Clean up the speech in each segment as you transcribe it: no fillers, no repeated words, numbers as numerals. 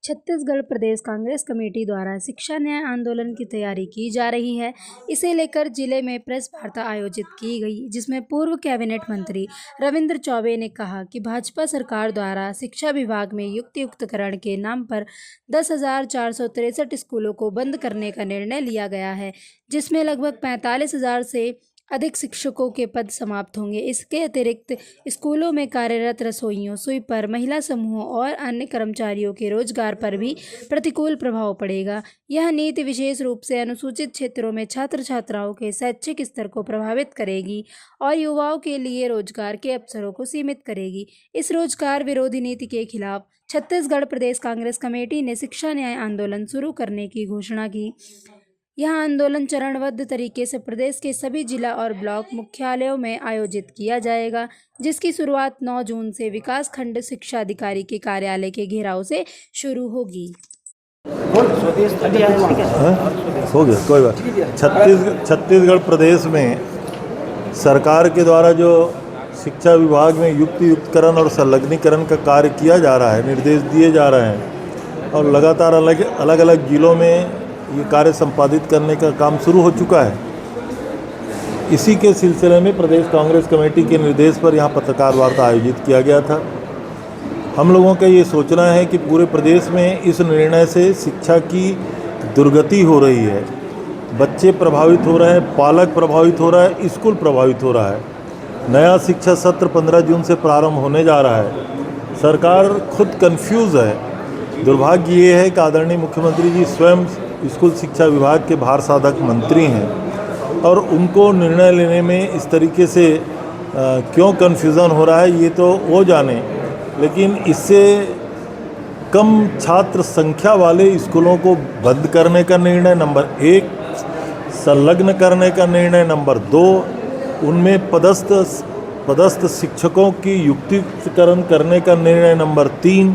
छत्तीसगढ़ प्रदेश Congress committee द्वारा शिक्षा न्याय आंदोलन की तैयारी की जा रही है। इसे लेकर जिले में प्रेस वार्ता आयोजित की गई, जिसमें पूर्व कैबिनेट मंत्री रविंद्र चौबे ने कहा कि भाजपा सरकार द्वारा शिक्षा विभाग में युक्तियुक्तकरण के नाम पर 10,463 स्कूलों को बंद करने का निर्णय लिया गया है, जिसमें लगभग 45,000 से अधिक शिक्षकों के पद समाप्त होंगे। इसके अतिरिक्त स्कूलों में कार्यरत रसोइयों, स्वीपर, महिला समूहों और अन्य कर्मचारियों के रोजगार पर भी प्रतिकूल प्रभाव पड़ेगा। यह नीति विशेष रूप से अनुसूचित क्षेत्रों में छात्र छात्राओं के शैक्षिक स्तर को प्रभावित करेगी और युवाओं के लिए रोजगार के अवसरों को सीमित करेगी। इस रोजगार विरोधी नीति के खिलाफ छत्तीसगढ़ प्रदेश कांग्रेस कमेटी ने शिक्षा न्याय आंदोलन शुरू करने की घोषणा की। यह आंदोलन चरणबद्ध तरीके से प्रदेश के सभी जिला और ब्लॉक मुख्यालयों में आयोजित किया जाएगा, जिसकी शुरुआत 9 जून से विकास खंड शिक्षा अधिकारी के कार्यालय के घेराव से शुरू होगी। हो गया, कोई बात। छत्तीसगढ़ प्रदेश में सरकार के द्वारा जो शिक्षा विभाग में युक्तियुक्तकरण और संलग्नीकरण का कार्य किया जा रहा है, निर्देश दिए जा रहे हैं और लगातार अलग अलग जिलों में ये कार्य संपादित करने का काम शुरू हो चुका है। इसी के सिलसिले में प्रदेश कांग्रेस कमेटी के निर्देश पर यहाँ पत्रकार वार्ता आयोजित किया गया था। हम लोगों का ये सोचना है कि पूरे प्रदेश में इस निर्णय से शिक्षा की दुर्गति हो रही है, बच्चे प्रभावित हो रहे हैं, पालक प्रभावित हो रहा है, स्कूल प्रभावित हो रहा है। नया शिक्षा सत्र 15 जून से प्रारंभ होने जा रहा है। सरकार खुद कंफ्यूज है। दुर्भाग्य ये है कि आदरणीय मुख्यमंत्री जी स्वयं स्कूल शिक्षा विभाग के भार साधक मंत्री हैं और उनको निर्णय लेने में इस तरीके से क्यों कन्फ्यूज़न हो रहा है ये तो वो जाने, लेकिन इससे कम छात्र संख्या वाले स्कूलों को बंद करने का निर्णय नंबर 1, संलग्न करने का निर्णय नंबर 2, उनमें पदस्थ शिक्षकों की युक्तियुक्तकरण करने का निर्णय नंबर 3,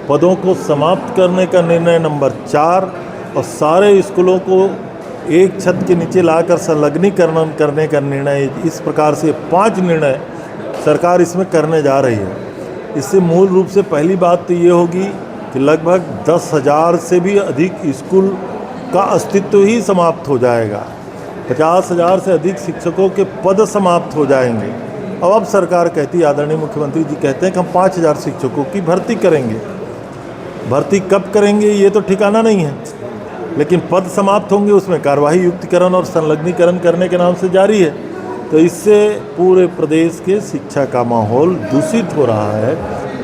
पदों को समाप्त करने का निर्णय नंबर 4 और सारे स्कूलों को एक छत के नीचे लाकर संलग्नीकरण करने का निर्णय। इस प्रकार से 5 निर्णय सरकार इसमें करने जा रही है। इससे मूल रूप से पहली बात तो ये होगी कि लगभग 10,000 से भी अधिक स्कूल का अस्तित्व ही समाप्त हो जाएगा। 50,000 से अधिक शिक्षकों के पद समाप्त हो जाएंगे। अब सरकार कहती है, आदरणीय मुख्यमंत्री जी कहते हैं कि हम 5,000 शिक्षकों की भर्ती करेंगे। भर्ती कब करेंगे ये तो ठिकाना नहीं है, लेकिन पद समाप्त होंगे, उसमें कार्यवाही युक्तिकरण और संलग्नीकरण करने के नाम से जारी है। तो इससे पूरे प्रदेश के शिक्षा का माहौल दूषित हो रहा है,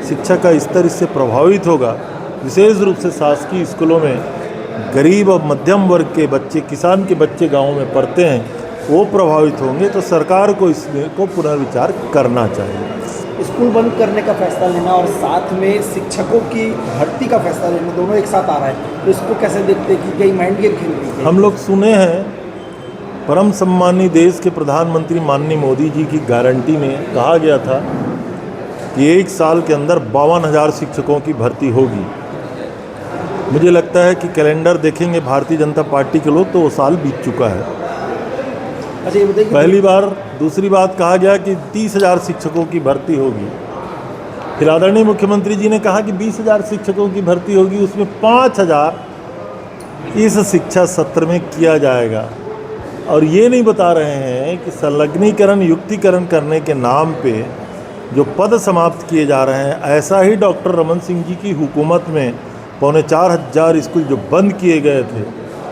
शिक्षा का स्तर इससे प्रभावित होगा। विशेष रूप से शासकीय स्कूलों में गरीब और मध्यम वर्ग के बच्चे, किसान के बच्चे गाँव में पढ़ते हैं, वो प्रभावित होंगे। तो सरकार को इसको पुनर्विचार करना चाहिए। स्कूल बंद करने का फैसला लेना और साथ में शिक्षकों की भर्ती का फैसला लेना, दोनों एक साथ आ रहा है, तो इसको कैसे देखते हैं कि कई माइंड गेम खेल रही है? हम लोग सुने हैं परम सम्मानीय देश के प्रधानमंत्री माननीय मोदी जी की गारंटी में कहा गया था कि 1 साल के अंदर 52,000 शिक्षकों की भर्ती होगी। मुझे लगता है कि कैलेंडर देखेंगे भारतीय जनता पार्टी के लोग तो वो साल बीत चुका है। अच्छा, ये बताइए, पहली बार। दूसरी बात कहा गया कि 30,000 शिक्षकों की भर्ती होगी। फिर आदरणीय मुख्यमंत्री जी ने कहा कि 20,000 शिक्षकों की भर्ती होगी, उसमें 5,000 इस शिक्षा सत्र में किया जाएगा। और ये नहीं बता रहे हैं कि संलग्नीकरण युक्तिकरण करने के नाम पे जो पद समाप्त किए जा रहे हैं, ऐसा ही डॉक्टर रमन सिंह जी की हुकूमत में 4,500 स्कूल जो बंद किए गए थे,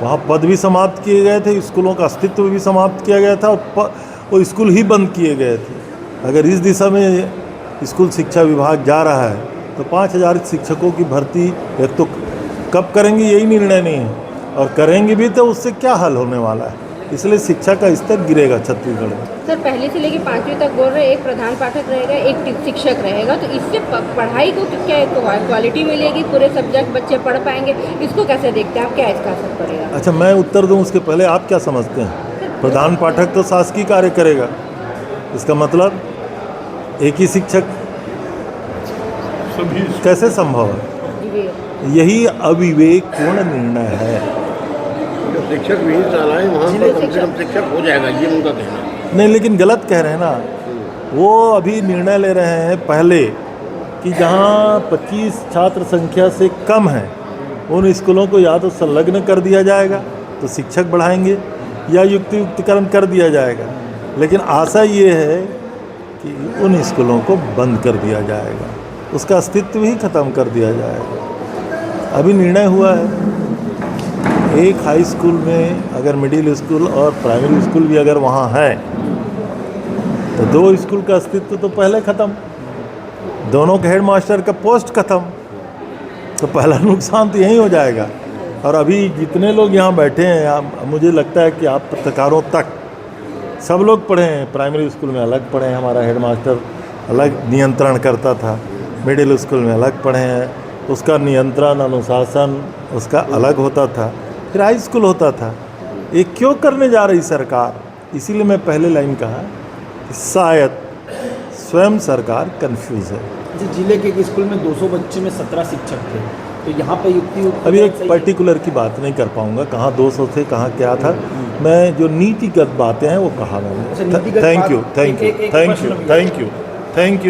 वहाँ पद भी समाप्त किए गए थे, स्कूलों का अस्तित्व भी समाप्त किया गया था और वो स्कूल ही बंद किए गए थे। अगर इस दिशा में स्कूल शिक्षा विभाग जा रहा है तो 5,000 शिक्षकों की भर्ती एक तो कब करेंगे यही निर्णय नहीं है, और करेंगे भी तो उससे क्या हल होने वाला है। इसलिए शिक्षा का स्तर गिरेगा छत्तीसगढ़ में। सर, पहले से लेकर 5वीं तक बोल रहे, एक प्रधान पाठक रहेगा, एक शिक्षक रहेगा, तो इससे पढ़ाई को क्या क्वालिटी मिलेगी? पूरे सब्जेक्ट बच्चे पढ़ पाएंगे? इसको कैसे देखते हैं आप, क्या इसका असर पड़ेगा? अच्छा, मैं उत्तर दूं उसके पहले आप क्या समझते हैं? प्रधान पाठक तो शासकीय कार्य करेगा, इसका मतलब एक ही शिक्षक कैसे संभव है? यही अविवेकपूर्ण निर्णय है। शिक्षक भी चलाएं वहाँ पर कम से कम शिक्षक हो जाएगा, ये उनका कहना है। नहीं, लेकिन गलत कह रहे हैं ना। वो अभी निर्णय ले रहे हैं पहले कि जहाँ 25 छात्र संख्या से कम है उन स्कूलों को या तो संलग्न कर दिया जाएगा तो शिक्षक बढ़ाएंगे, या युक्तियुक्तकरण कर दिया जाएगा। लेकिन आशा ये है कि उन स्कूलों को बंद कर दिया जाएगा, उसका अस्तित्व ही खत्म कर दिया जाएगा। अभी निर्णय हुआ है एक हाई स्कूल में अगर मिडिल स्कूल और प्राइमरी स्कूल भी अगर वहाँ है तो 2 स्कूल का अस्तित्व तो पहले ख़त्म, दोनों के हेड मास्टर का पोस्ट ख़त्म, तो पहला नुकसान तो यही हो जाएगा। और अभी जितने लोग यहाँ बैठे हैं, मुझे लगता है कि आप पत्रकारों तक सब लोग पढ़े हैं, प्राइमरी स्कूल में अलग पढ़े हैं, हमारा हेड मास्टर अलग नियंत्रण करता था, मिडिल स्कूल में अलग पढ़े हैं, उसका नियंत्रण अनुशासन उसका अलग होता था, फिर हाई स्कूल होता था। ये क्यों करने जा रही सरकार? इसीलिए मैं पहले लाइन कहा कि शायद स्वयं सरकार कंफ्यूज है। जिले के एक स्कूल में 200 बच्चे में 17 शिक्षक थे, तो यहाँ पे युक्ति अभी एक पर्टिकुलर की बात नहीं कर पाऊंगा, कहाँ 200 थे, कहाँ क्या था। मैं जो नीतिगत बातें हैं वो कहा मैंने। Thank you, thank you, thank you, thank you, thank you.